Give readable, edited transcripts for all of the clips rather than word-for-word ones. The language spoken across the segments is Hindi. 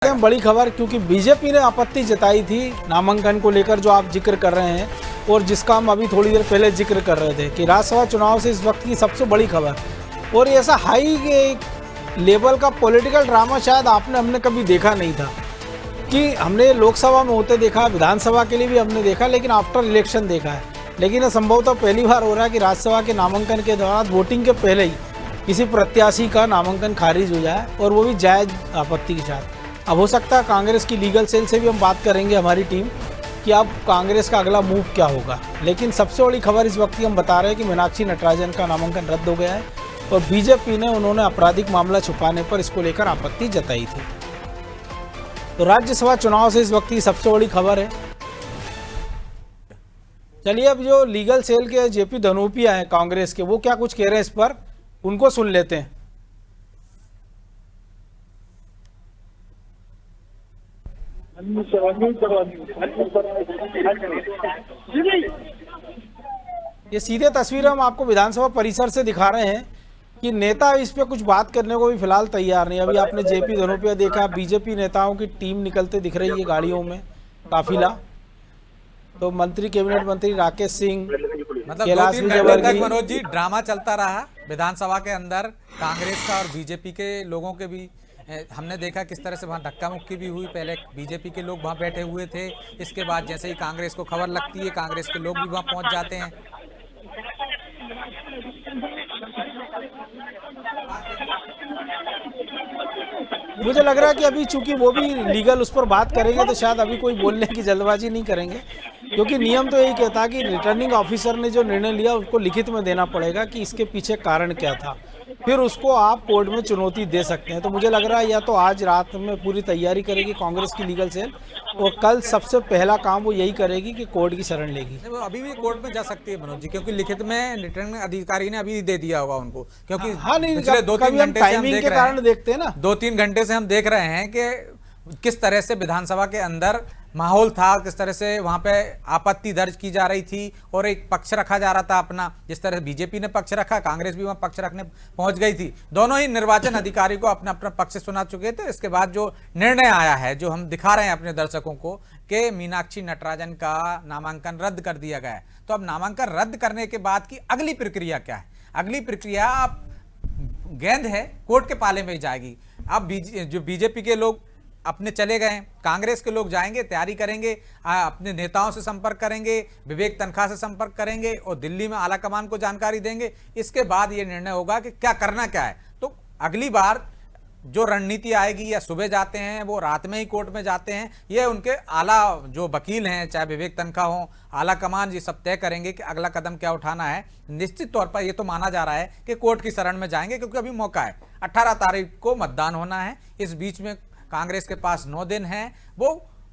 बड़ी खबर, क्योंकि बीजेपी ने आपत्ति जताई थी नामांकन को लेकर जो आप जिक्र कर रहे हैं और जिसका हम अभी थोड़ी देर पहले जिक्र कर रहे थे कि राज्यसभा चुनाव से इस वक्त की सबसे बड़ी खबर और ऐसा हाई लेवल का पॉलिटिकल ड्रामा शायद आपने हमने कभी देखा नहीं था। कि हमने लोकसभा में होते देखा, विधानसभा के लिए भी हमने देखा, लेकिन आफ्टर इलेक्शन देखा है। लेकिन ये संभवतः पहली बार हो रहा है कि राज्यसभा के नामांकन के दौरान वोटिंग के पहले ही किसी प्रत्याशी का नामांकन खारिज हो जाए और वो भी जायज़ आपत्ति के साथ। अब हो सकता है कांग्रेस की लीगल सेल से भी हम बात करेंगे हमारी टीम कि अब कांग्रेस का अगला मूव क्या होगा। लेकिन सबसे बड़ी खबर इस वक्त की हम बता रहे हैं कि मीनाक्षी नटराजन का नामांकन रद्द हो गया है और बीजेपी ने उन्होंने आपराधिक मामला छुपाने पर इसको लेकर आपत्ति जताई थी। तो राज्यसभा चुनाव से इस वक्त की सबसे बड़ी खबर है। चलिए अब जो लीगल सेल के जेपी धनोपिया हैं कांग्रेस के, वो क्या कुछ कह रहे हैं इस पर, उनको सुन लेते हैं। ये सीधे तस्वीर हम आपको विधानसभा परिसर से दिखा रहे हैं कि नेता इस पे कुछ बात करने को भी फिलहाल तैयार नहीं। अभी आपने जेपी धनोपिया देखा, बीजेपी नेताओं की टीम निकलते दिख रही है गाड़ियों में, काफिला। तो मंत्री, कैबिनेट मंत्री राकेश सिंह, मतलब 2-3 घंटे तक मनोज जी ड्रामा चलता रहा विधानसभा के अंदर कांग्रेस का और बीजेपी के लोगों के भी। हमने देखा किस तरह से वहाँ धक्का मुक्की भी हुई। पहले बीजेपी के लोग वहाँ बैठे हुए थे, इसके बाद जैसे ही कांग्रेस को खबर लगती है कांग्रेस के लोग भी वहाँ पहुँच जाते हैं। मुझे लग रहा है कि अभी चूंकि वो भी लीगल उस पर बात करेंगे तो शायद अभी कोई बोलने की जल्दबाजी नहीं करेंगे, क्योंकि नियम तो यही कहता है कि रिटर्निंग ऑफिसर ने जो निर्णय लिया उसको लिखित में देना पड़ेगा कि इसके पीछे कारण क्या था, फिर उसको आप कोर्ट में चुनौती दे सकते हैं। तो मुझे लग रहा है या तो आज रात में पूरी तैयारी करेगी कांग्रेस की लीगल सेल और कल सबसे पहला काम वो यही करेगी कि कोर्ट की शरण लेगी। वो अभी भी कोर्ट में जा सकती है मनोज जी, क्योंकि लिखित में रिटर्निंग अधिकारी ने अभी दे दिया होगा उनको। क्योंकि हाँ नहीं, पिछले 2-3 घंटे से हम देख रहे हैं, देखते हैं ना, 2-3 घंटे से हम देख रहे हैं कि किस तरह से विधानसभा के अंदर माहौल था, किस तरह से वहां पे आपत्ति दर्ज की जा रही थी और एक पक्ष रखा जा रहा था अपना। जिस तरह से बीजेपी ने पक्ष रखा, कांग्रेस भी वहां पक्ष रखने पहुंच गई थी। दोनों ही निर्वाचन अधिकारी को अपना अपना पक्ष सुना चुके थे। इसके बाद जो निर्णय आया है, जो हम दिखा रहे हैं अपने दर्शकों को, कि मीनाक्षी नटराजन का नामांकन रद्द कर दिया गया है। तो अब नामांकन रद्द करने के बाद की अगली प्रक्रिया क्या है? अगली प्रक्रिया अब गेंद है कोर्ट के पाले में ही जाएगी। अब जो बीजेपी के लोग अपने चले गए, कांग्रेस के लोग जाएंगे, तैयारी करेंगे, अपने नेताओं से संपर्क करेंगे, विवेक तनखा से संपर्क करेंगे और दिल्ली में आला कमान को जानकारी देंगे। इसके बाद ये निर्णय होगा कि क्या करना क्या है। तो अगली बार जो रणनीति आएगी, या सुबह जाते हैं वो रात में ही कोर्ट में जाते हैं, ये उनके आला जो वकील हैं, चाहे विवेक तनखा हो, आला कमान, ये सब तय करेंगे कि अगला कदम क्या उठाना है। निश्चित तौर पर ये तो माना जा रहा है कि कोर्ट की शरण में जाएंगे, क्योंकि अभी मौका है। 18 तारीख को मतदान होना है। इस बीच में कांग्रेस के पास 9 दिन हैं। वो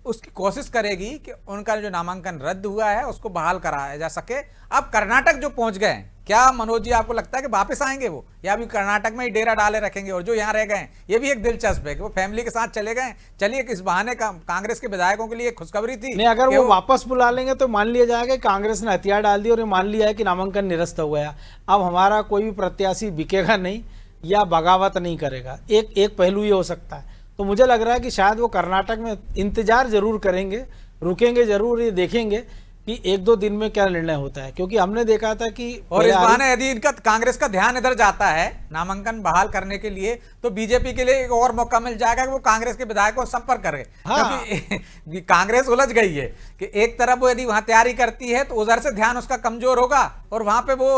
उसकी कोशिश करेगी कि उनका जो नामांकन रद्द हुआ है उसको बहाल कराया जा सके। अब कर्नाटक जो पहुंच गए, क्या मनोज जी आपको लगता है कि वापस आएंगे वो, या अभी कर्नाटक में ही डेरा डाले रखेंगे? और जो यहाँ रह गए, ये भी एक दिलचस्प है कि वो फैमिली के साथ चले गए। चलिए, इस बहाने का कांग्रेस के विधायकों के लिए खुशखबरी थी। नहीं, अगर वो वापस बुला लेंगे तो मान लिया जाएगा कांग्रेस ने हथियार डाल दी और ये मान लिया है कि नामांकन निरस्त हो गया, अब हमारा कोई भी प्रत्याशी बिकेगा नहीं या बगावत नहीं करेगा। एक पहलू ये हो सकता है। तो मुझे लग रहा है कि शायद वो कर्नाटक में इंतजार जरूर करेंगे, रुकेंगे जरूर, ये देखेंगे कि 1-2 दिन में क्या निर्णय होता है। क्योंकि हमने देखा था कि और इस बहाने यदि इनका कांग्रेस का ध्यान इधर जाता है नामांकन बहाल करने के लिए, तो बीजेपी के लिए एक और मौका मिल जाएगा कि वो कांग्रेस के विधायकों से संपर्क करे। हाँ। क्योंकि कांग्रेस उलझ गई है कि एक तरफ वो यदि वहां तैयारी करती है तो उधर से ध्यान उसका कमजोर होगा और वहां पे वो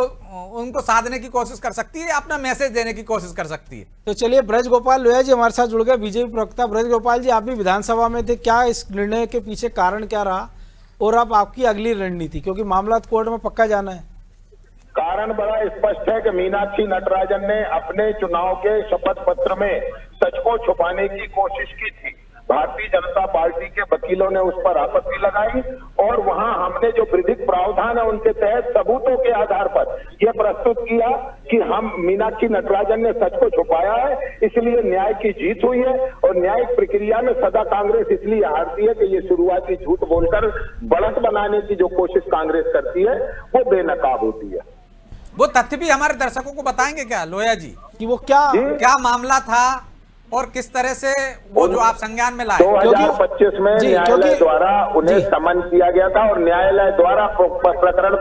उनको साधने की कोशिश कर सकती है, अपना मैसेज देने की कोशिश कर सकती है। तो चलिए, ब्रज गोपाल लोहिया जी हमारे साथ जुड़ गए, बीजेपी प्रवक्ता। ब्रज गोपाल जी, आप भी विधानसभा में थे, क्या इस निर्णय के पीछे कारण क्या रहा और अब आपकी अगली रणनीति, क्योंकि मामला कोर्ट में पक्का जाना है? कारण बड़ा स्पष्ट है कि मीनाक्षी नटराजन ने अपने चुनाव के शपथ पत्र में सच को छुपाने की कोशिश की थी। भारतीय जनता पार्टी के वकीलों ने उस पर आपत्ति लगाई और वहां हमने जो विधिक प्रावधान है उनके तहत सबूतों के आधार पर यह प्रस्तुत किया कि हम मीनाक्षी नटराजन ने सच को छुपाया है, इसलिए न्याय की जीत हुई है। और न्यायिक प्रक्रिया में सदा कांग्रेस इसलिए हारती है कि ये शुरुआती झूठ बोलकर बढ़त बनाने की जो कोशिश कांग्रेस करती है वो बेनकाब होती है। वो तथ्य भी हमारे दर्शकों को बताएंगे क्या लोहिया जी, कि वो क्या मामला था और किस तरह से वो जो आप संज्ञान में लाए? 2025 में न्यायालय द्वारा उन्हें समन किया गया था और न्यायालय द्वारा प्रकरण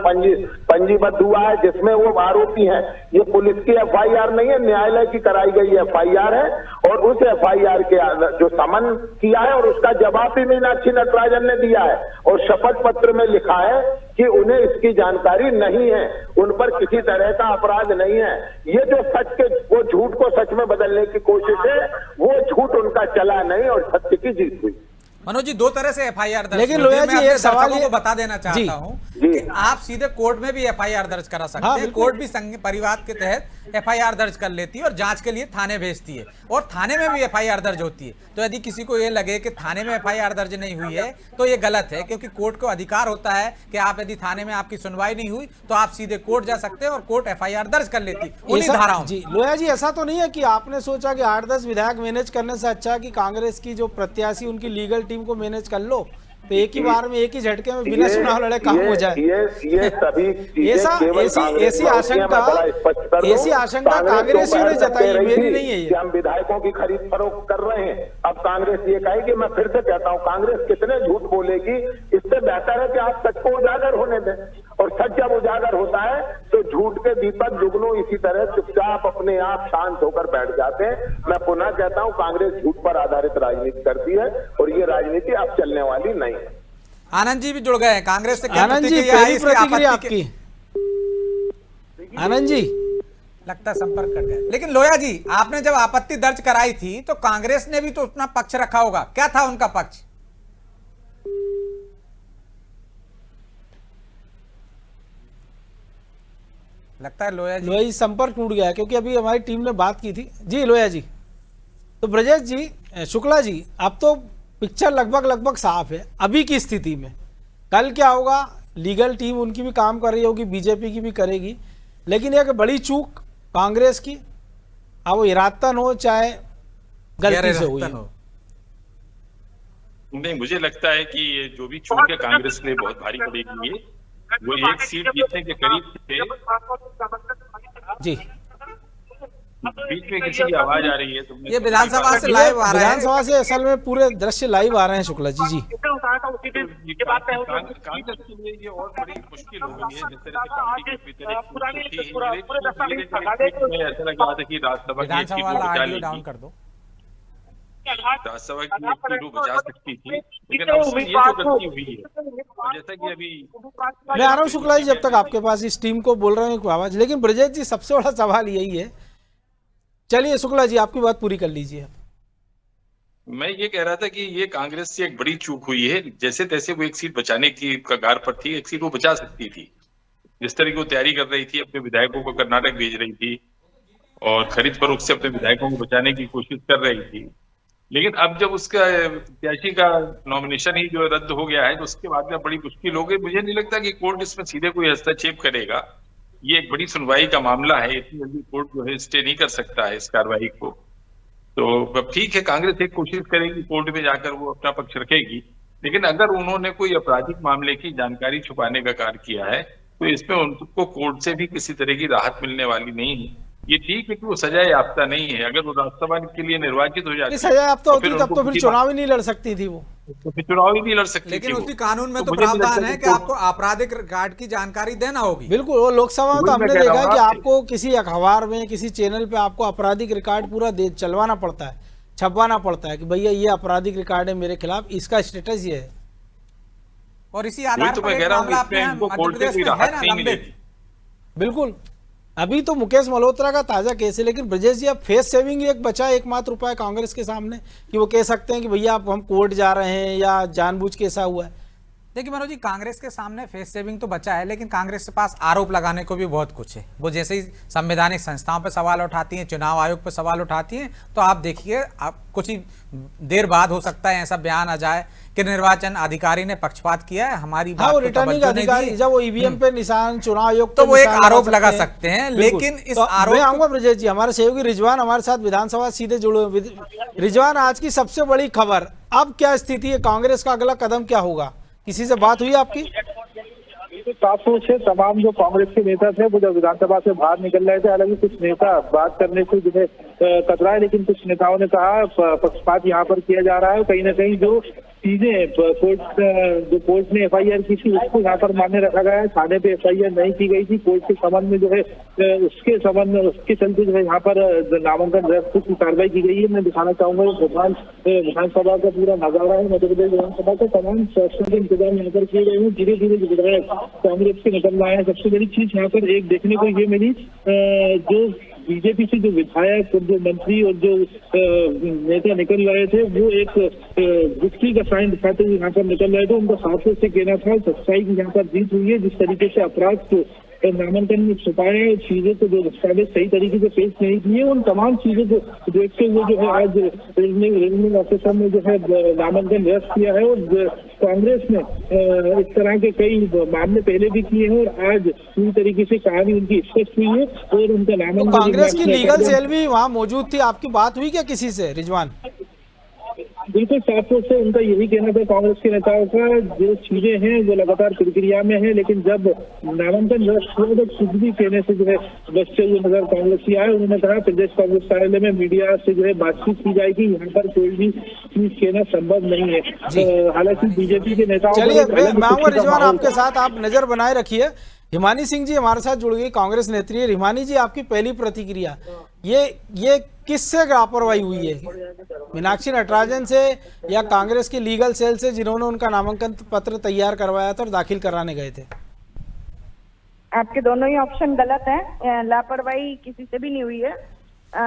पंजीबद्ध हुआ है जिसमें वो आरोपी हैं। ये पुलिस की एफआईआर नहीं है, न्यायालय की कराई गई एफआईआर है और उस एफआईआर के जो समन किया है और उसका जवाब भी मीनाक्षी नटराजन ने दिया है और शपथ पत्र में लिखा है कि उन्हें इसकी जानकारी नहीं है, उन पर किसी तरह का अपराध नहीं है। ये जो सच के वो झूठ को सच में बदलने की कोशिश है, वो झूठ उनका चला नहीं और सत्य की जीत हुई। मनोज जी, दो तरह से एफआईआर दर्ज, लेकिन लोया जी एक सवाल को बता देना चाहता हूं कि आप सीधे कोर्ट में भी एफआईआर दर्ज करा सकते हैं। कोर्ट भी संघ परिवार के तहत एफआईआर दर्ज कर लेती है और जांच के लिए थाने भेजती है और थाने में भी एफआईआर दर्ज होती है। तो यदि किसी को ये लगे कि थाने में एफआईआर दर्ज नहीं हुई है तो ये गलत है, क्योंकि कोर्ट को अधिकार होता है कि आप यदि थाने में आपकी सुनवाई नहीं हुई तो आप सीधे कोर्ट जा सकते हैं और कोर्ट एफआईआर दर्ज कर लेती उन्हीं धाराओं। जी लोया जी, ऐसा तो नहीं है कि आपने सोचा कि 8-10 विधायक मैनेज करने से अच्छा है कि कांग्रेस की जो प्रत्याशी उनकी लीगल टीम को मैनेज कर लो, तो एक ही बार में एक ही झटके में बिना चुनाव लड़े काम हो जाए? ये सभी ऐसी आशंका कांग्रेसियों ने जताई, मेरी नहीं है ये। हम विधायकों की खरीद फरोख्त कर रहे हैं। अब कांग्रेस ये कहेगी, मैं फिर से कहता हूँ, कांग्रेस कितने झूठ बोलेगी, इससे बेहतर है कि आप सच को उजागर होने दें और सच जब उजागर होता है तो झूठ के दीपक जुगनू इसी तरह चुपचाप अपने आप शांत होकर बैठ जाते हैं। मैं पुनः कहता हूँ, कांग्रेस झूठ पर आधारित राजनीति करती है और ये राजनीति अब चलने वाली नहीं। आनंद जी भी जुड़ गए हैं कांग्रेस से। आनंद जी, पहली प्रतिक्रिया आपकी। आनंद जी, लगता संपर्क कर गया। लेकिन लोया जी, आपने जब आपत्ति दर्ज कराई थी तो कांग्रेस ने भी तो अपना पक्ष रखा होगा, क्या था उनका पक्ष? लगता है लोया जी संपर्क टूट गया, क्योंकि अभी हमारी टीम ने बात की थी। जी लोया जी, तो ब्रजेश जी, शुक्ला जी, अब तो पिक्चर लगभग साफ है अभी की स्थिति में। कल क्या होगा, लीगल टीम उनकी भी काम कर रही होगी, बीजेपी की भी करेगी, लेकिन एक बड़ी चूक कांग्रेस की, अब वो इरादतन हो चाहे गलती से हुई हो। नहीं, मुझे लगता है कि ये जो भी चूक है कांग्रेस ने बहुत भारी पड़ेगी। ये वो एक सीट जीतने के करीब थे जी, बीच में किसी की आवाज आ रही है। ये विधानसभा से लाइव आ रहा है, विधानसभा से असल में पूरे दृश्य लाइव आ रहे हैं शुक्ला जी। जी, कांग्रेस के लिए ये और बड़ी मुश्किल हो गई है। जिस तरह से पार्टी के भीतर ऐसा लग रहा था कि राज्यसभा डाउन कर दो, राज्यसभा की एक सीट बचा सकती थी, लेकिन अब ये जो गलती हुई है, जैसा कि अभी मैं आ रहा हूँ शुक्ला जी, जब तक आपके पास इस टीम को बोल रहे हैं आवाज। लेकिन ब्रजेश जी, सबसे बड़ा सवाल यही है, चलिए शुक्ला जी आपकी बात पूरी कर लीजिए। मैं ये कह रहा था कि ये कांग्रेस से एक बड़ी चूक हुई है। जैसे तैसे वो एक सीट बचाने की कगार पर थी, एक सीट वो बचा सकती थी। जिस तरह की वो तैयारी कर रही थी, अपने विधायकों को कर्नाटक भेज रही थी और खरीद फरोख्त से अपने विधायकों को बचाने की कोशिश कर रही थी। लेकिन अब जब उसका प्रत्याशी का नॉमिनेशन ही जो रद्द हो गया है, तो उसके बाद में बड़ी मुश्किल हो गई। मुझे नहीं लगता कि कोर्ट इसमें सीधे कोई हस्तक्षेप करेगा। ये एक बड़ी सुनवाई का मामला है, इतनी जल्दी कोर्ट जो है स्टे नहीं कर सकता है इस कार्रवाई को। तो ठीक है, कांग्रेस एक कोशिश करेगी, कोर्ट में जाकर वो अपना पक्ष रखेगी, लेकिन अगर उन्होंने कोई आपराधिक मामले की जानकारी छुपाने का कार्य किया है तो इसमें उनको कोर्ट से भी किसी तरह की राहत मिलने वाली नहीं है। ये ठीक है कि वो सजा याफ्ता नहीं है। अगर वो राज्यसभा के लिए निर्वाचित हो जाती, सजा याफ्ता होती तब तो फिर चुनाव ही नहीं लड़ सकती थी वो, तो फिर चुनाव ही नहीं लड़ सकती। लेकिन उसी कानून में तो प्रावधान है कि आपको आपराधिक रिकॉर्ड की जानकारी देना होगी। बिल्कुल, वो लोकसभा में तो हमने देखा कि आपको किसी अखबार में, किसी चैनल पे आपको आपराधिक रिकॉर्ड पूरा चलवाना पड़ता है, छपवाना पड़ता है कि भैया ये आपराधिक रिकॉर्ड है मेरे खिलाफ, इसका स्टेटस ये है। और इसी आधार पर एक मामला अपने मध्य प्रदेश में है ना लंबित। बिल्कुल, अभी तो मुकेश मल्होत्रा का ताजा केस है, लेकिन ब्रजेश जी अब फेस सेविंग एक बचा एकमात्र उपाय कांग्रेस के सामने कि वो कह सकते हैं कि भैया आप हम कोर्ट जा रहे हैं या जानबूझ के ऐसा हुआ है। देखिए मनोज जी, कांग्रेस के सामने फेस सेविंग तो बचा है, लेकिन कांग्रेस के पास आरोप लगाने को भी बहुत कुछ है। वो जैसे ही संवैधानिक संस्थाओं पर सवाल उठाती हैं, चुनाव आयोग पर सवाल उठाती हैं, तो आप देखिए, आप कुछ ही देर बाद हो सकता है ऐसा बयान आ जाए कि निर्वाचन अधिकारी ने पक्षपात किया है, हमारी बात को रिटर्निंग अधिकारी जब वो ईवीएम पे निशान, चुनाव आयोग तो वो एक आरोप लगा सकते हैं। लेकिन इस आरोप मैं आऊंगा ब्रजेश जी, हमारे सहयोगी रिजवान हमारे साथ विधानसभा सीधे जुड़े। रिजवान, आज की सबसे बड़ी खबर, अब क्या स्थिति है, कांग्रेस का अगला कदम क्या होगा? किसी से बात हुई आपकी? साफ सोच है। तमाम जो कांग्रेस के नेता थे वो जब विधानसभा से बाहर निकल रहे थे, हालांकि कुछ नेता बात करने से जो है कतराए, लेकिन कुछ नेताओं ने कहा पक्षपात यहाँ पर किया जा रहा है। कहीं ना कहीं जो चीजें कोर्ट ने FIR की थी उसको यहाँ पर मान्य रखा गया है। थाने पे FIR नहीं की गई थी, कोर्ट के संबंध में जो है उसके चलते जो है यहाँ पर नामांकन रद्द की कार्रवाई की गई है। मैं दिखाना चाहूंगा भोपाल विधानसभा का पूरा नजारा है। मध्य प्रदेश विधानसभा के तमाम सुरक्षा के इंतजाम यहाँ पर किए गए हैं। धीरे धीरे विधायक कांग्रेस से निकल रहा है। सबसे बड़ी चीज यहाँ पर एक देखने को ये मिली, जो बीजेपी से जो विधायक और जो मंत्री और जो नेता निकल रहे थे वो एक विक्ट्री का साइन दिखाते हुए यहाँ पर निकल रहे थे। उनका साफे से कहना था सच्चाई की यहाँ पर जीत हुई है। जिस तरीके से अपराध को नामांकन में छुपाए, चीजों को जो दस्तावेज सही तरीके से पेश नहीं किए, उन तमाम चीजों को देखते हुए जो है आज रिटर्निंग ऑफिसर ने जो है नामांकन रद्द किया है। और कांग्रेस ने इस तरह के कई मामले पहले भी किए हैं और आज पूरी तरीके से कहानी उनकी स्पष्ट हुई है और उनका नामांकन। कांग्रेस की लीगल सेल भी वहाँ मौजूद थी, आपकी बात हुई क्या किसी से रिजवान? बिल्कुल साफ तौर से उनका यही कहना था कांग्रेस के नेताओं का, जो चीजें हैं वो लगातार प्रक्रिया में है, लेकिन जब नामांकन रद्द हुआ तो कुछ भी कहने से जो है बचते हुए नजर कांग्रेसी आए। उन्होंने कहा प्रदेश कांग्रेस कार्यालय में मीडिया से जो है बातचीत की जाएगी, यहाँ पर कोई भी चीज कहना संभव नहीं है। हालांकि बीजेपी के नेताओं, चलिए मैं आऊंगा रिजवान आपके साथ, आप नजर बनाए रखिए। हिमानी सिंह जी हमारे साथ जुड़ गई, कांग्रेस नेत्री। हिमानी जी, आपकी पहली प्रतिक्रिया, ये किससे लापरवाही हुई है? मीनाक्षी नटराजन से या कांग्रेस की लीगल सेल से, जिन्होंने उनका नामांकन पत्र तैयार करवाया था और दाखिल कराने गए थे? आपके दोनों ही ऑप्शन गलत है। लापरवाही किसी से भी नहीं हुई है।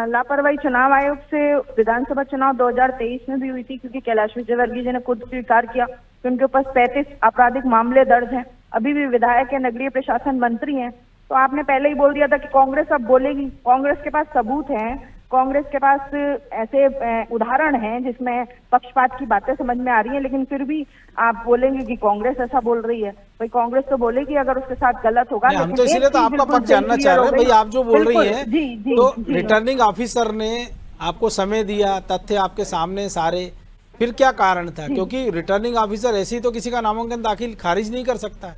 लापरवाही चुनाव आयोग से विधानसभा चुनाव 2023 में भी हुई थी, क्योंकि कैलाश विजयवर्गीय जी ने खुद स्वीकार किया कि उनके ऊपर 35 आपराधिक मामले दर्ज हैं। अभी भी विधायक है, नगरीय प्रशासन मंत्री हैं। तो आपने पहले ही बोल दिया था कि कांग्रेस अब बोलेगी। कांग्रेस के पास सबूत हैं, कांग्रेस के पास ऐसे उदाहरण हैं जिसमें पक्षपात की बातें समझ में आ रही हैं, लेकिन फिर भी आप बोलेंगे कि कांग्रेस ऐसा बोल रही है। भाई कांग्रेस तो बोलेगी अगर उसके साथ गलत होगा। हम तो इसलिए तो आपका पक्ष जानना चाह रहे हैं भाई, आप जो बोल रही हैं। तो रिटर्निंग ऑफिसर ने आपको समय दिया, तथ्य आपके सामने सारे, फिर क्या कारण था? क्योंकि रिटर्निंग ऑफिसर ऐसे ही तो किसी का नामांकन दाखिल खारिज नहीं कर सकता।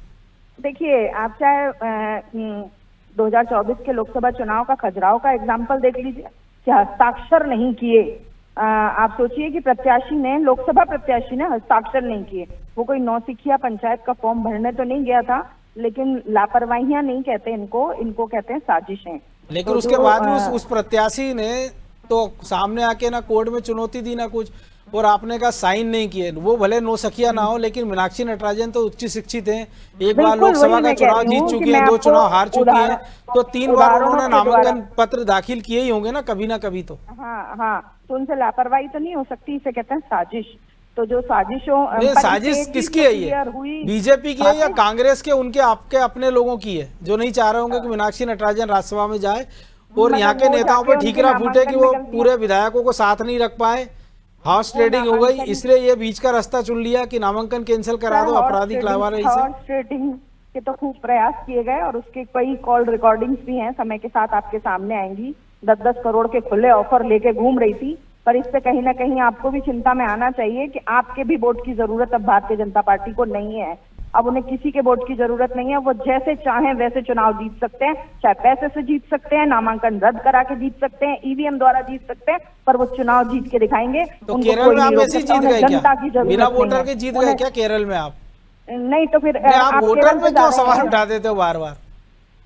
देखिए, आप चाहे 2024 के लोकसभा चुनाव का खजुराहो का एग्जाम्पल देख लीजिए कि हस्ताक्षर नहीं किए। आप सोचिए कि प्रत्याशी ने, लोकसभा प्रत्याशी ने हस्ताक्षर नहीं किए। वो कोई नौसिखिया पंचायत का फॉर्म भरने तो नहीं गया था, लेकिन लापरवाहियां नहीं कहते इनको कहते हैं साजिशें। लेकिन तो उसके बाद भी उस प्रत्याशी ने तो सामने आके ना कोर्ट में चुनौती दी ना कुछ, और आपने कहा साइन नहीं किए। वो भले नौसिखिया ना हो, लेकिन मीनाक्षी नटराजन तो उच्च शिक्षित हैं, एक बार लोकसभा का चुनाव जीत चुकी हैं, 2 चुनाव हार चुकी हैं, तो 3 बार उन्होंने नामांकन पत्र दाखिल किए ही होंगे ना कभी ना कभी तो। हाँ, तो उनसे लापरवाही तो नहीं हो सकती, इसे कहते हैं साजिश। तो जो साजिशों, साजिश किसकी है ये? बीजेपी की है या कांग्रेस के, उनके आपके अपने लोगों की है, जो नहीं चाह रहे होंगे कि मीनाक्षी नटराजन राज्यसभा में जाए और यहाँ के नेताओं पर ठीकरा फूटे कि वो पूरे विधायकों को साथ नहीं रख पाए, हॉर्स ट्रेडिंग हो गई, इसलिए ये बीच का रास्ता चुन लिया कि नामांकन कैंसिल करा दो आपराधिक लावारिसी से। हॉर्स ट्रेडिंग के तो खूब प्रयास किए गए और उसके कई कॉल रिकॉर्डिंग्स भी हैं, समय के साथ आपके सामने आएंगी। 10-10 करोड़ के खुले ऑफर लेके घूम रही थी, पर इस पे कहीं ना कहीं आपको भी चिंता में आना चाहिए कि आपके भी वोट की जरूरत अब भारतीय जनता पार्टी को नहीं है। अब उन्हें किसी के वोट की जरूरत नहीं है। वो जैसे चाहें वैसे चुनाव जीत सकते हैं, चाहे पैसे से जीत सकते हैं, नामांकन रद्द करा के जीत सकते हैं, ईवीएम द्वारा जीत सकते हैं, पर वो चुनाव जीत के दिखाएंगे। तो केरल में आप ऐसे जीत गए क्या? बिना वोटर के जीत गए क्या केरल में आप? नहीं तो फिर आप वोटर पे क्यों सवाल उठा देते हो बार बार?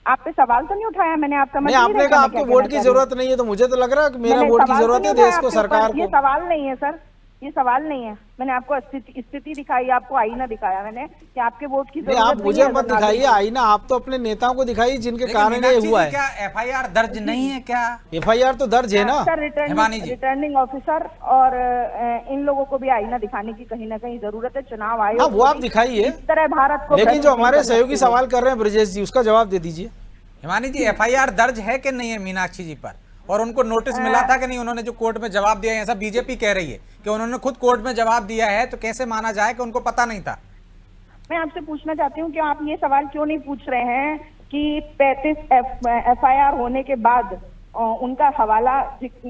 आप पे सवाल तो नहीं उठाया मैंने, आप समझ नहीं, आपने कहा आपको वोट की जरूरत नहीं है, तो मुझे तो लग रहा है कि मेरा वोट की जरूरत है देश को, सरकार को। ये सवाल नहीं है सर, ये सवाल नहीं है। मैंने आपको स्थिति दिखाई, आपको आईना दिखाया मैंने कि आपके वोट की जरूरत आप मुझे मत दिखाइए आईना, आप तो अपने नेताओं को दिखाइए जिनके कारण ये हुआ है। क्या FIR दर्ज नहीं है क्या? FIR तो दर्ज है ना रिटर्निंग ऑफिसर, और इन लोगों को भी आईना दिखाने की कहीं ना कहीं जरूरत है। चुनाव आयोग वो आप दिखाइए इस तरह भारत को। लेकिन जो हमारे सहयोगी सवाल कर रहे हैं ब्रजेश जी, उसका जवाब दे दीजिए। हिमानी जी, FIR दर्ज है कि नहीं है मीनाक्षी जी पर, और उनको नोटिस मिला था कि नहीं? उन्होंने जो कोर्ट में जवाब दिया है, ऐसा बीजेपी कह रही है कि उन्होंने खुद कोर्ट में जवाब दिया है, तो कैसे माना जाए कि उनको पता नहीं था? मैं आपसे पूछना चाहती हूँ कि आप ये सवाल क्यों नहीं पूछ रहे हैं कि 35 FIR होने के बाद उनका हवाला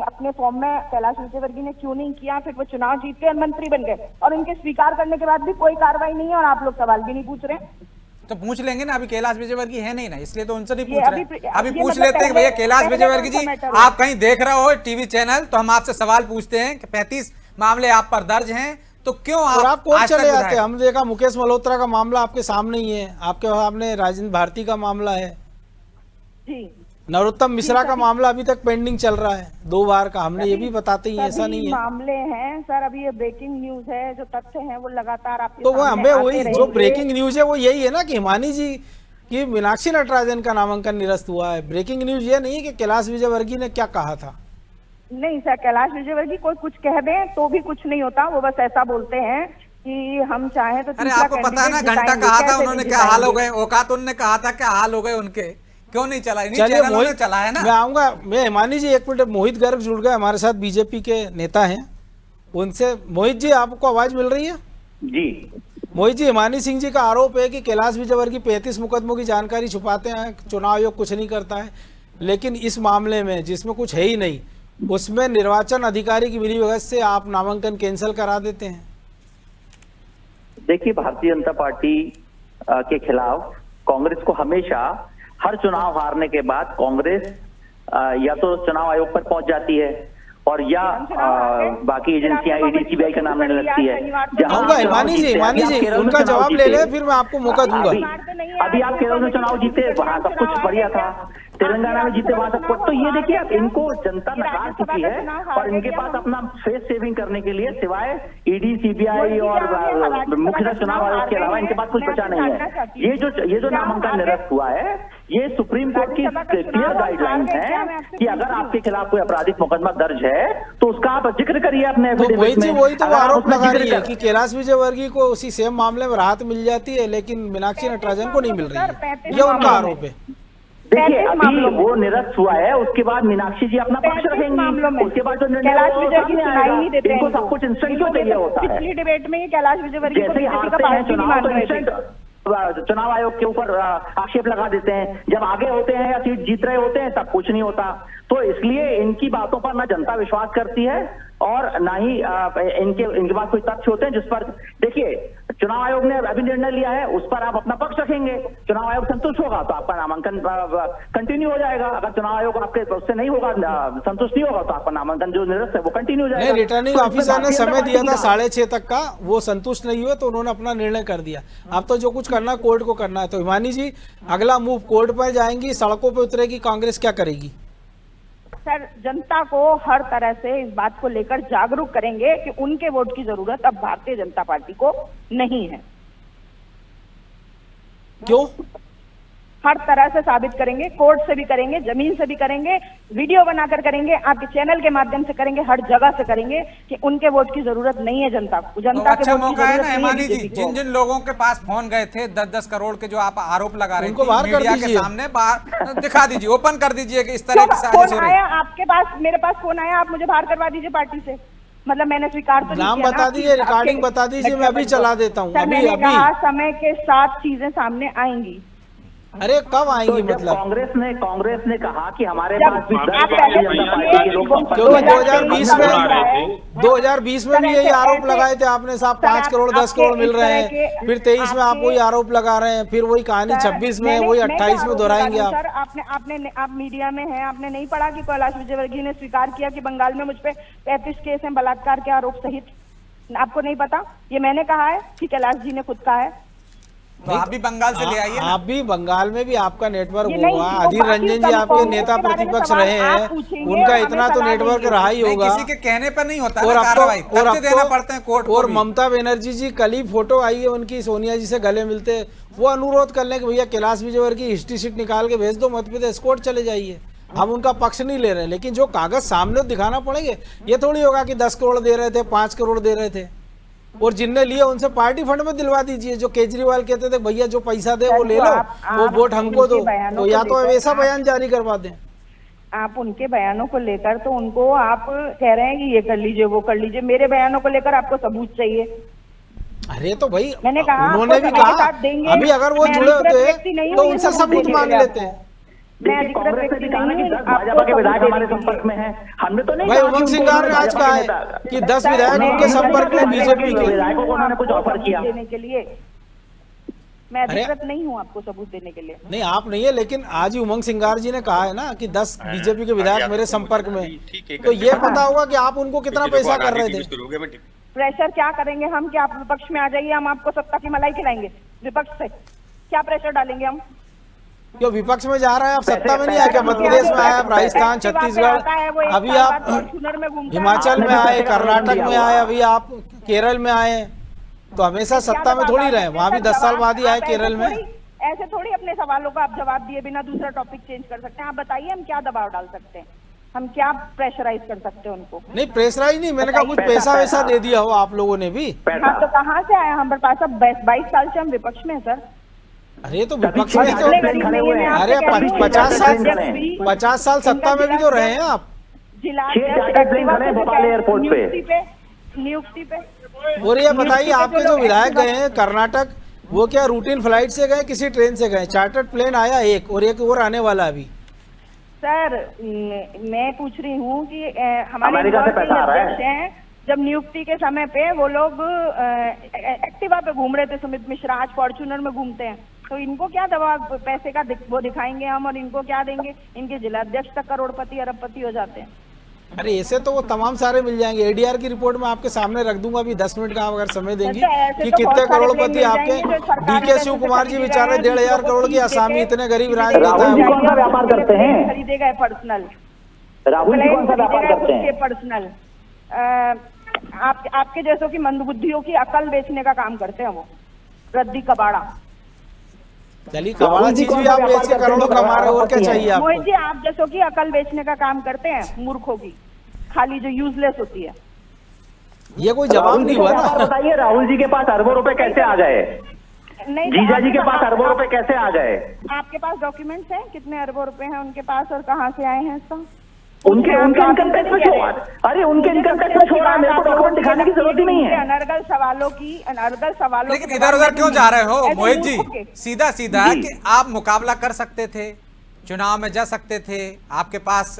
अपने फॉर्म में कैलाश विजयवर्गीय ने क्यों नहीं किया? फिर वो चुनाव जीत के और मंत्री बन गए और उनके स्वीकार करने के बाद भी कोई कार्रवाई नहीं है और आप लोग सवाल भी नहीं पूछ रहे। तो पूछ लेंगे ना, अभी कैलाश विजयवर्गीय है नहीं ना, इसलिए तो उनसे नहीं ये पूछ रहे। अभी ये पूछ मतलब लेते हैं कि भैया कैलाश पहले विजयवर्गीय कौन जी सा मैटर हुआ? आप कहीं देख रहे हो टीवी चैनल, तो हम आपसे सवाल पूछते हैं कि 35 मामले आप पर दर्ज हैं, तो क्यों और आप कोर्ट आज तक चले जाते हैं। विधायक- हमने देखा मुकेश मल्होत्रा का मामला आपके सामने ही है, आपके सामने राजेंद्र भारती का मामला है, जी नरोत्तम मिश्रा का मामला अभी तक पेंडिंग चल रहा है 2 बार का। हमने ये भी बताते ही ऐसा सभी नहीं है। मामले हैं सर, अभी ये ब्रेकिंग न्यूज है, जो तथ्य हैं वो लगातार आपके तो वो सामने हमें आते वही जो रहेंगे। ब्रेकिंग न्यूज है वो यही है ना कि हिमानी जी की मीनाक्षी नटराजन का नामांकन निरस्त हुआ है। ब्रेकिंग न्यूज ये नहीं है कि कैलाश विजयवर्गीय ने क्या कहा था। नहीं सर, कैलाश विजयवर्गीय कोई कुछ कह दें तो भी कुछ नहीं होता, वो बस ऐसा बोलते हैं कि हम चाहें तो अरे तीसरा आपको पता है ना, कैंडिडेट घंटा जिताएंगे। कहा था कैसे उन्होंने, भी क्या हाल हो जिताएंगे? गए, औकात उन्होंने कहा था क्या हाल हो गए उनके, क्यों नहीं चला? इन्हीं चलिए चैनलों ने मोहित, चला है ना। मैं आऊंगा। मैं हिमानी जी 1 मिनट, मोहित गर्ग जुड़ गए हमारे साथ, बीजेपी के नेता हैं, उनसे। मोहित जी आपको आवाज मिल रही है? जी मोहित जी, हिमानी सिंह जी का आरोप है कि कैलाश विजयवर्गीय 35 मुकदमों की जानकारी छुपाते हैं, चुनाव आयोग कुछ नहीं करता है, लेकिन इस मामले में जिसमें कुछ है ही नहीं, उसमें निर्वाचन अधिकारी की मिलीभगत से आप नामांकन कैंसिल करा देते हैं। देखिए, भारतीय जनता पार्टी के खिलाफ कांग्रेस को हमेशा हर चुनाव हारने के बाद कांग्रेस या तो चुनाव आयोग पर पहुंच जाती है और या बाकी एजेंसियां ईडी सीबीआई का नाम लेने लगती है। आऊंगा हिमानी जी उनका जवाब ले ले, फिर मैं आपको मौका दूंगा। अभी आप केरल में चुनाव जीते, वहां सब कुछ बढ़िया था, तेलंगाना में जीते वहां सब कुछ। तो ये देखिए, अब इनको जनता नकार चुकी है और इनके पास अपना फेस सेविंग करने के लिए सिवाय ईडी सीबीआई और मुख्य चुनाव आयोग के अलावा इनके पास कुछ बचा नहीं है। ये जो नामांकन निरस्त हुआ है, ये सुप्रीम कोर्ट की क्लियर गाइडलाइंस है कि अगर आपके खिलाफ कोई आपराधिक मुकदमा दर्ज है तो उसका आप जिक्र करिए अपने तो वही एफिडेविट में। वही तो वो अगर आप आरोप उसमें लगा जिक्र रही है कर- कि कैलाश विजयवर्गीय को उसी सेम मामले में राहत मिल जाती है, लेकिन मीनाक्षी नटराजन को नहीं मिल रही है। ये उनका आरोप है। देखिए, 35 अभी मामलों में। वो निरस्त हुआ है, उसके बाद मीनाक्षी जी अपना पक्ष 35 मामलों में रखेंगी, उसके बाद जो निर्णय कैलाश होगा, विजय की सामने सुनाई आएगा। नहीं देते इनको इनको। सब कुछ इंस्टेंट क्यों इनको चाहिए होता है? पिछली डिबेट में ये कैलाश विजयवर्गीय को जैसे ही बीजेपी का हारते हैं पार्टी नहीं चुनाव मान तो रहे थे। इंस्टेंट चुनाव आयोग के ऊपर आक्षेप लगा देते हैं, जब आगे होते हैं या सीट जीत रहे होते हैं तब कुछ नहीं होता। तो इसलिए इनकी बातों पर ना जनता विश्वास करती है और ना ही इनके पास कोई तथ्य होते हैं जिस पर, देखिए, चुनाव आयोग ने अभी निर्णय लिया है, उस पर आप अपना पक्ष रखेंगे, चुनाव आयोग संतुष्ट होगा तो आपका नामांकन कंटिन्यू हो जाएगा। अगर चुनाव आयोग आपके उससे नहीं होगा, संतुष्ट नहीं होगा, तो आपका नामांकन जो निरस्त है वो कंटिन्यू हो जाएगा। नहीं, रिटर्निंग तो ऑफिसर ने भारतीय समय जनता दिया था पार्टी 6:30 तक का, वो संतुष्ट नहीं हुए तो उन्होंने अपना निर्णय कर दिया। अब तो जो कुछ करना कोर्ट को करना है। तो हिमानी जी, अगला मूव कोर्ट पर जाएंगी, सड़कों पर उतरेगी, कांग्रेस क्या करेगी? सर, जनता को हर तरह से इस बात को लेकर जागरूक करेंगे कि उनके वोट की जरूरत अब भारतीय जनता पार्टी को नहीं है। क्यों? हर तरह से साबित करेंगे, कोर्ट से भी करेंगे, जमीन से भी करेंगे, वीडियो बनाकर करेंगे, आपके चैनल के माध्यम से करेंगे, हर जगह से करेंगे कि उनके वोट की जरूरत नहीं है जनता को। तो जनता के अच्छा वोट की मौका है जरूरत ना नहीं है हिमानी जी, बीजेपी को। जिन जिन लोगों के पास फोन गए थे 10-10 करोड़ के जो आप आरोप लगा रहे उनको थे बाहर कर मीडिया के दीजिए। सामने, बाहर दिखा दीजिए, ओपन कर दीजिए कि इस तरह की साजिश हो फोन रही आया है। आपके पास, मेरे पास फोन आया, आप मुझे बाहर करवा दीजिए पार्टी से। मतलब मैंने स्वीकार तो नहीं नाम किया ना बता कि दीजिए, रिकॉर्डिंग आपके- बता दीजिए, मैं अभी चला देता हूँ। सर, अभी मैंने अभी कहा समय के साथ चीजें सामने आएंगी। अरे कब तो आएंगी? जब मतलब कांग्रेस ने कहा कि हमारे जब पास भी आप 10 पहले भारतीय जनता पार्टी के लोग संपर्क क्योंकि में हैं। 2020 में बना रहे थे। 2020 में भी यही आरोप लगाए थे आपने साहब, 5 करोड़ 10 करोड़ मिल रहे हैं। फिर 23 में आप वही आरोप लगा रहे हैं, फिर वही कहानी 26 में, वही 28 में दोहराएंगे आप। सर, आप मीडिया में हैं, आपने नहीं पढ़ा कि कैलाश विजयवर्गीय ने स्वीकार किया कि बंगाल में मुझ पे 35 केस हैं बलात्कार के आरोप सहित? आपको नहीं पता? ये मैंने कहा है कि कैलाश जी ने खुद कहा है। तो आप भी बंगाल से ले आइए ना। आप भी बंगाल में भी आपका नेटवर्क ये नहीं, होगा। वो अधीर बाकी रंजन जी सब आपके कांग्रेस नेता के बारे में प्रतिपक्ष सवाल रहे आप हैं, पूछेंगे उनका और इतना हमें तो सलाह नेटवर्क देंगे। रहा ही नहीं, होगा। किसी के कहने पर नहीं होता और ना अब कार्रवाई, तो तथ्य देना पड़ते हैं कोर्ट को और भी। ममता बनर्जी जी कल ही फोटो आई है उनकी, सोनिया जी से गले मिलते, वो अनुरोध कर लें कि भैया कैलाश विजयवर्गीय हिस्ट्री शीट निकाल के भेज दो, मत पे एस्कॉर्ट चले जाइए। हम उनका पक्ष नहीं ले रहे, लेकिन जो कागज सामने दिखाना पड़ेंगे। ये थोड़ी होगा कि 10 करोड़ दे रहे थे, 5 करोड़ दे रहे थे, और जिनने लिए उनसे पार्टी फंड में दिलवा दीजिए। जो केजरीवाल कहते थे भैया जो पैसा दे वो ले लो, वो वोट हमको दो, तो या तो ऐसा बयान जारी करवा दें। आप उनके बयानों को लेकर तो उनको आप कह रहे हैं कि ये कर लीजिए, वो कर लीजिए। मेरे बयानों को लेकर आपको सबूत चाहिए। अरे तो भाई मैंने कहा उन्होंने भी आपको समय के कहा, साथ देंगे। अभी अगर वो मैं जुड़े अधिकृत होते व्यक्ति नहीं तो हूँ, ये उनसे सबूत सबूत देने मांग के लिए लेते। आपको। देखिए, मैं अधिकृत कांग्रेस ने व्यक्ति भी कहा ना कि नहीं 10 हूँ, भाजपा आपको के विधायक सबूत हमारे देने के संपर्क में हैं। हमने तो नहीं भाई कहा कि उमंग सिंह उनको ने आज भाजपा कहा के है नेता- कि 10 विधायक उनके संपर्क में बीजेपी के। विधायकों को उन्होंने कुछ ऑफर किया। देने के लिए मैं अधिकृत नहीं हूँ आपको सबूत देने के लिए। नहीं आप नहीं है, लेकिन आज ही उमंग सिंगार जी ने कहा है ना कि 10 बीजेपी के विधायक मेरे संपर्क में, तो ये पता होगा कि आप उनको कितना पैसा कर रहे थे। प्रेशर क्या करेंगे हम कि आप विपक्ष में आ जाइए, हम आपको सत्ता की मलाई खिलाएंगे। विपक्ष से क्या प्रेशर डालेंगे हम? क्यों विपक्ष में जा रहे हैं आप? सत्ता में नहीं आए क्या? मध्य प्रदेश में आए आप, राजस्थान, छत्तीसगढ़, अभी आप हिमाचल में आए, कर्नाटक में आए, अभी आप केरल में आए, तो हमेशा सत्ता में थोड़ी रहे। वहाँ भी 10 साल बाद ही आए केरल में। ऐसे थोड़ी अपने सवालों का आप जवाब दिए बिना दूसरा टॉपिक चेंज कर सकते हैं। आप बताइए हम क्या दबाव डाल सकते हैं, हम क्या प्रेशराइज कर सकते हैं उनको? नहीं प्रेशराइज नहीं, मैंने कहा कुछ पैसा वैसा दे दिया हो आप लोगों ने भी। हाँ तो कहाँ से आया? हमारे पास अब 22 साल से हम विपक्ष में है सर। अरे तो विपक्ष में तो अरे 50 साल सत्ता में भी तो रहे हैं आप। जिला भोपाल एयरपोर्ट पे नियुक्ति पे। और ये बताइए आपके जो विधायक गए हैं कर्नाटक, वो क्या रूटीन फ्लाइट से गए, किसी ट्रेन से गए? चार्टर्ड प्लेन आया एक और आने वाला अभी। सर मैं पूछ रही हूँ कि हमारे अध्यक्ष हैं, जब नियुक्ति के समय पे वो लोग एक्टिवा पे घूम रहे थे, सुमित मिश्रा आज फॉर्च्यूनर में घूमते हैं, तो इनको क्या दबाव पैसे का वो दिखाएंगे हम, और इनको क्या देंगे? इनके जिला अध्यक्ष तक करोड़पति अरबपति हो जाते हैं। अरे ऐसे तो वो तमाम सारे मिल जाएंगे। एडीआर की रिपोर्ट में आपके सामने रख दूंगा अभी 10 मिनट का आप अगर समय देंगी कि कितने करोड़पति आपके डीके शिव कुमार जी बेचारे 1,500 करोड़ की असामी, इतने गरीब राजनेता है। व्यापार करते हैं, खरीदेगा पर्सनल, राहुल जी कौन सा व्यापार करते हैं? पर्सनल आपके जैसों की मंदबुद्धियों की अकल बेचने का काम करते हैं वो, रद्दी कबाड़ा। चलिए कबाड़ा चीज भी आप बेच के करोड़ों कमा रहे हो, और क्या चाहिए आपको? मोहित जी आप जैसों की अकल बेचने का काम करते हैं, मूर्खों की, खाली जो यूजलेस होती है। ये कोई जवाब नहीं हुआ ना। बताइए राहुल जी के पास अरबों रुपए कैसे आ गए? नहीं, जीजा जी के पास अरबों रुपए कैसे आ गए? आपके पास डॉक्यूमेंट्स हैं कितने अरबों रुपए हैं उनके पास और कहाँ से आए हैं इसका? उनके इनकम टैक्स में छोड़ा। अरे उनके इनकम टैक्स में छोड़ा, मेरे को डॉक्यूमेंट दिखाने की जरूरत ही नहीं है। अनर्गल सवालों लेकिन इधर उधर क्यों जा रहे हो मोहित जी? सीधा सीधा कि आप मुकाबला कर सकते थे, चुनाव में जा सकते थे, आपके पास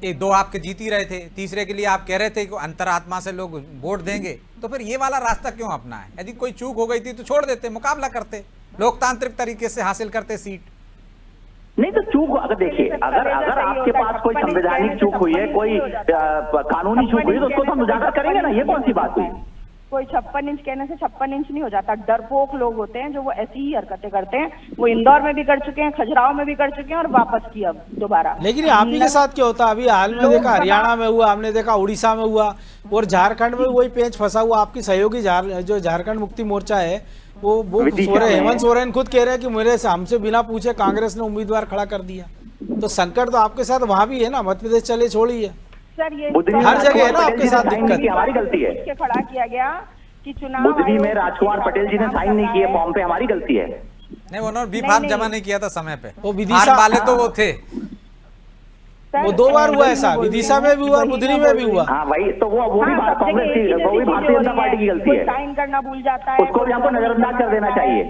एक दो आपके जीत ही रहे थे, तीसरे के लिए आप कह रहे थे कि अंतरात्मा से लोग वोट देंगे, तो फिर ये वाला रास्ता क्यों अपना है? यदि कोई चूक हो गई थी तो छोड़ देते, मुकाबला करते, लोकतांत्रिक तरीके से हासिल करते सीट। नहीं तो चूक, अगर देखिए अगर आपके पास कोई संवैधानिक चूक हुई है, कोई कानूनी चूक हुई है, तो उसको हम उजागर करेंगे ना। ये कौन सी बात हुई? कोई 56 इंच कहने से 56 इंच नहीं हो जाता। डरपोक लोग होते हैं जो वो ऐसी ही हरकतें करते हैं। वो इंदौर में भी कर चुके हैं, खजुराहो में भी कर चुके हैं और वापस किया दोबारा। लेकिन आप ही के साथ क्या होता? अभी हाल में देखा हरियाणा में हुआ, हमने देखा उड़ीसा में हुआ, और झारखंड में वही पेंच फंसा हुआ। आपकी सहयोगी जो झारखंड मुक्ति मोर्चा है वो हेमंत सोरेन खुद कह रहे हैं कि मेरे से हमसे बिना पूछे कांग्रेस ने उम्मीदवार खड़ा कर दिया। तो संकट तो आपके साथ वहाँ भी है ना, मध्य प्रदेश चले छोड़िए, सर ये हर जगह है ना आपके साथ दिक्कत। हमारी गलती है, खड़ा किया गया कि चुनाव बुधनी में राजकुमार पटेल जी ने साइन नहीं किए फॉर्म पे, हमारी गलती है। नहीं उन्होंने बी फार्म जमा नहीं किया था समय पे, वो विदिशा वाले तो वो थे, वो 2 बार हुआ ऐसा, विदिशा में भी हुआ, बुधनी में भी हुआ। हाँ वही तो वो भी कांग्रेस की, वो भी भारतीय जनता पार्टी की गलती है। साइन करना भूल जाता है, उसको भी हमको नजरअंदाज कर देना चाहिए।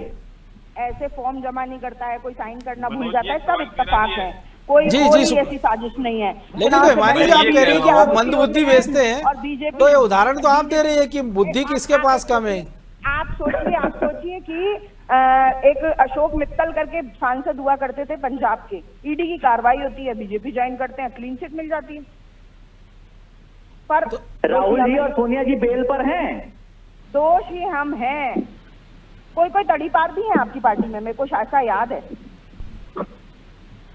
ऐसे फॉर्म जमा नहीं करता है, कोई साइन करना भूल जाता है, सब इत्तेफाक है, कोई ऐसी साजिश नहीं है। लेकिन तो हिमानी जी आप कह रही है कि वो मंदबुद्धि बेचते हैं, तो ये उदाहरण तो आप दे रही है कि बुद्धि किसके पास कम है। आप सोचिए कि एक अशोक मित्तल करके सांसद हुआ करते थे पंजाब के, ईडी की कार्रवाई होती है, बीजेपी ज्वाइन करते हैं, क्लीन चिट मिल जाती है। पर राहुल जी और सोनिया जी बेल पर हैं, दोष ही हम हैं। कोई तड़ीपार भी है आपकी पार्टी में, मेरे को ऐसा याद है।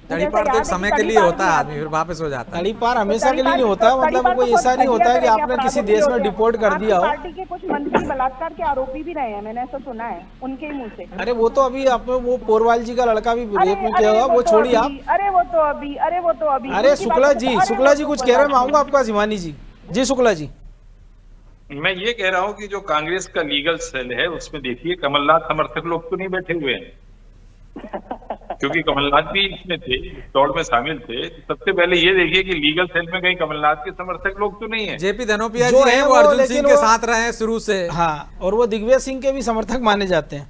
तड़ीपार तो एक समय के लिए होता है, आदमी फिर वापस हो जाता है। तड़ीपार हमेशा के लिए नहीं होता, मतलब कोई ऐसा नहीं होता है कि आपने किसी देश में डिपोर्ट कर दिया हो। पार्टी के कुछ मंत्री बलात्कार के आरोपी भी रहे हैं, मैंने ऐसा सुना है उनके ही मुंह से। अरे वो तो अभी आपने वो पोरवाल जी का लड़का भी रेप में किया हुआ, वो छोड़िए आप। अरे वो तो अभी अरे शुक्ला जी कुछ कह रहे हैं, मैं आऊंगा आपका शिवानी जी। जी शुक्ला जी, मैं ये कह रहा हूं कि जो कांग्रेस का लीगल सेल है उसमें देखिए कमलनाथ समर्थक लोग तो नहीं बैठे हुए हैं, क्योंकि कमलनाथ भी इसमें थे, दौड़ में शामिल थे। सबसे पहले ये देखिए कि लीगल सेल में कहीं कमलनाथ के समर्थक लोग तो नहीं है। जेपी धनोपिया जी हैं, वो अर्जुन सिंह के साथ रहे हैं शुरू से। हाँ, और वो दिग्विजय सिंह के भी समर्थक माने जाते हैं।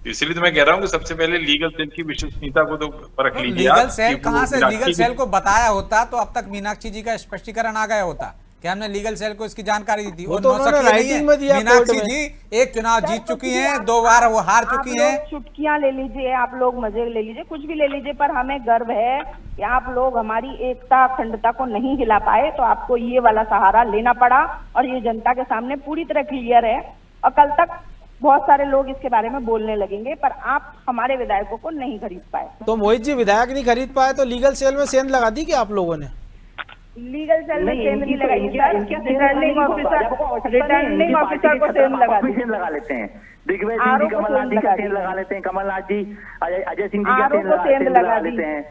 इसलिए तो मैं कह रहा हूँ कि सबसे पहले लीगल सेल की विश्वसनीयता को तो परख लीजिए। लीगल सेल कहाँ से, लीगल सेल को बताया होता तो अब तक मीनाक्षी जी का स्पष्टीकरण आ गया होता कि हमने लीगल सेल को इसकी जानकारी दी थी। वो और तो उन्होंने नौशकी नहीं राइटिंग है। में दिया मीनाक्षी कोर्ट में। जी एक चुनाव जीत चुकी हैं, 2 बार वो हार चुकी हैं। चुटकियां ले लीजिए, आप लोग मजे ले लीजिए, कुछ भी ले लीजिए, पर हमें गर्व है कि आप लोग हमारी एकता अखंडता को नहीं हिला पाए, तो आपको ये वाला सहारा लेना पड़ा और ये जनता के सामने पूरी तरह क्लियर है। और कल तक बहुत सारे लोग इसके बारे में बोलने लगेंगे, पर आप हमारे विधायकों को नहीं खरीद पाए। तो मोहित जी विधायक नहीं खरीद पाए तो लीगल सेल में सेंध लगा दी क्या आप लोगों ने? लीगल सेल में सेंध नहीं लगाई इनकी सर, इनकी रिटर्निंग ऑफिसर को सेंध लगा दी। सेंध लगा लेते हैं। दिग्विजय सिंह जी कमलनाथ जी का सेंध लगा लेते हैं, कमलनाथ जी अजय सिंह जी का सेंध लगा लेते हैं।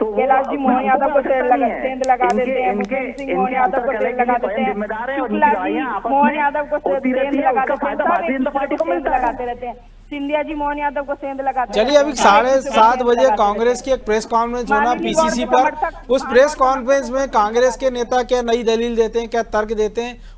तो कैलाश जी मोहन यादव को सेंध लगा देते हैं, मुकेश सिंह मोहन यादव को सेंध लगा देते हैं, शुक्ला जी मोहन यादव को सेंध लगा देते हैं, लगाते रहते हैं, सिंधिया जी मोहन यादव को सेंध लगाते हैं। चलिए अभी 7:30 बजे कांग्रेस की एक प्रेस कॉन्फ्रेंस होना पीसीसी पर। उस प्रेस कॉन्फ्रेंस में कांग्रेस के नेता क्या नई दलील देते हैं, क्या तर्क देते हैं,